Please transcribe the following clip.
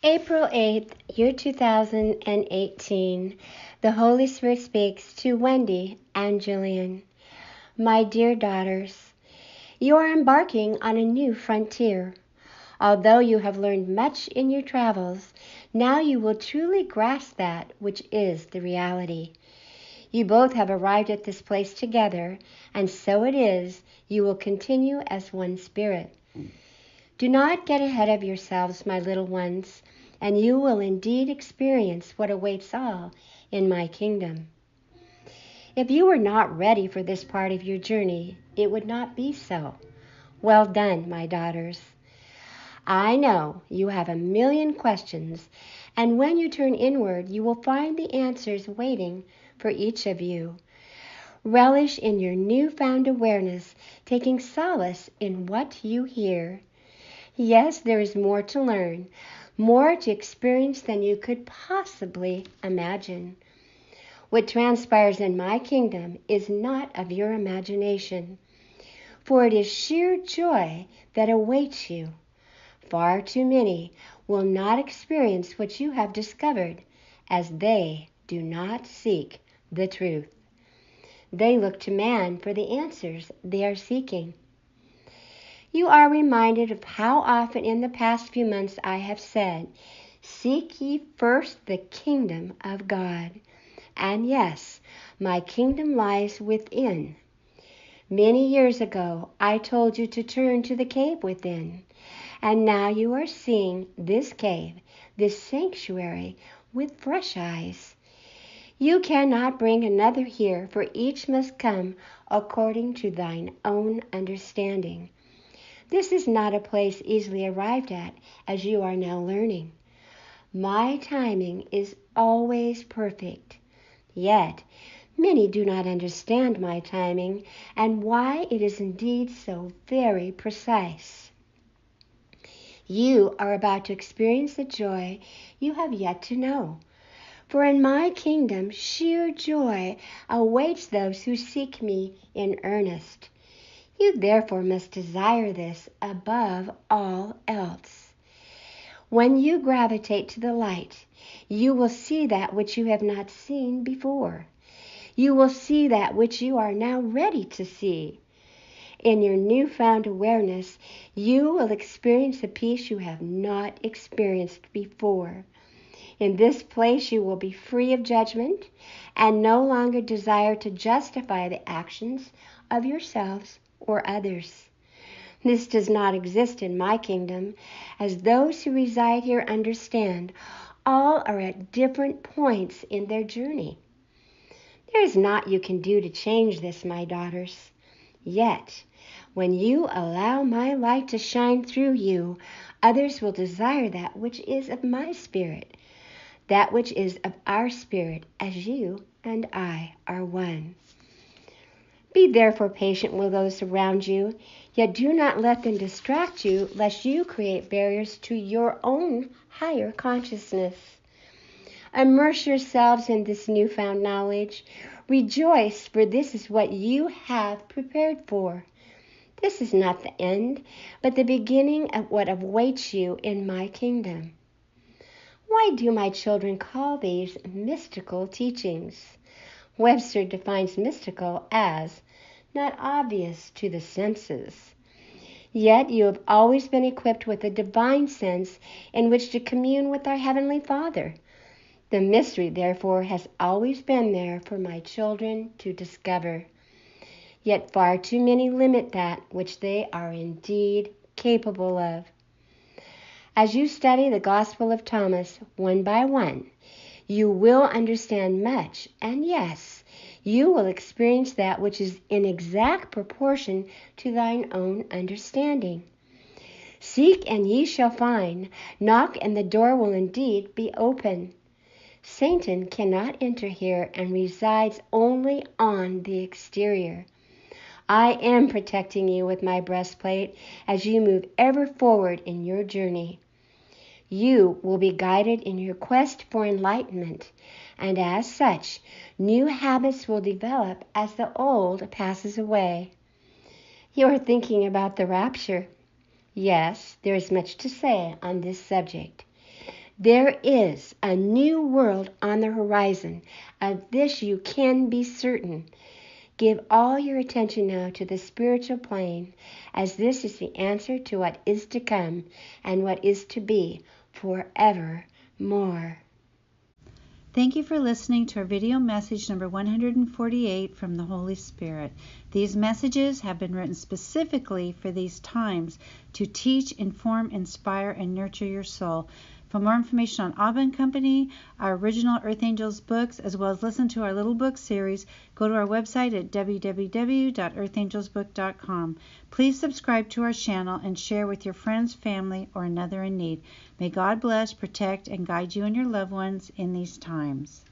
April 8th, year 2018, the Holy Spirit speaks to Wendy and Jillian. My dear daughters, you are embarking on a new frontier. Although you have learned much in your travels, now you will truly grasp that which is the reality. You both have arrived at this place together, and so it is you will continue as one spirit. Do not get ahead of yourselves, my little ones, and you will indeed experience what awaits all in my kingdom. If you were not ready for this part of your journey, it would not be so. Well done, my daughters. I know you have a million questions, and when you turn inward, you will find the answers waiting for each of you. Relish in your newfound awareness, taking solace in what you hear. Yes, there is more to learn, more to experience than you could possibly imagine. What transpires in my kingdom is not of your imagination, for it is sheer joy that awaits you. Far too many will not experience what you have discovered, as they do not seek the truth. They look to man for the answers they are seeking. You are reminded of how often in the past few months I have said, "Seek ye first the kingdom of God." And yes, my kingdom lies within. Many years ago, I told you to turn to the cave within, and now you are seeing this cave, this sanctuary, with fresh eyes. You cannot bring another here, for each must come according to thine own understanding. This is not a place easily arrived at, as you are now learning. My timing is always perfect. Yet, many do not understand my timing and why it is indeed so very precise. You are about to experience the joy you have yet to know. For in my kingdom, sheer joy awaits those who seek me in earnest. You therefore must desire this above all else. When you gravitate to the light, you will see that which you have not seen before. You will see that which you are now ready to see. In your newfound awareness, you will experience a peace you have not experienced before. In this place, you will be free of judgment and no longer desire to justify the actions of yourselves or others. This does not exist in my kingdom, as those who reside here understand all are at different points in their journey. There is naught you can do to change this, my daughters. Yet, when you allow my light to shine through you, others will desire that which is of my spirit, that which is of our spirit, as you and I are one. Be therefore patient with those around you, yet do not let them distract you, lest you create barriers to your own higher consciousness. Immerse yourselves in this newfound knowledge. Rejoice, for this is what you have prepared for. This is not the end, but the beginning of what awaits you in my kingdom. Why do my children call these mystical teachings? Webster defines mystical as not obvious to the senses. Yet you have always been equipped with a divine sense in which to commune with our Heavenly Father. The mystery, therefore, has always been there for my children to discover. Yet far too many limit that which they are indeed capable of. As you study the Gospel of Thomas one by one, you will understand much, and yes, you will experience that which is in exact proportion to thine own understanding. Seek and ye shall find. Knock and the door will indeed be open. Satan cannot enter here and resides only on the exterior. I am protecting you with my breastplate as you move ever forward in your journey. You will be guided in your quest for enlightenment, and as such, new habits will develop as the old passes away. You are thinking about the rapture. Yes, there is much to say on this subject. There is a new world on the horizon. Of this you can be certain. Give all your attention now to the spiritual plane, as this is the answer to what is to come and what is to be forevermore. Thank you for listening to our video message number 148 from the Holy Spirit. These messages have been written specifically for these times to teach, inform, inspire, and nurture your soul. For more information on ABBA and Company, our original Earth Angels books, as well as listen to our little book series, go to our website at www.earthangelsbook.com. Please subscribe to our channel and share with your friends, family, or another in need. May God bless, protect, and guide you and your loved ones in these times.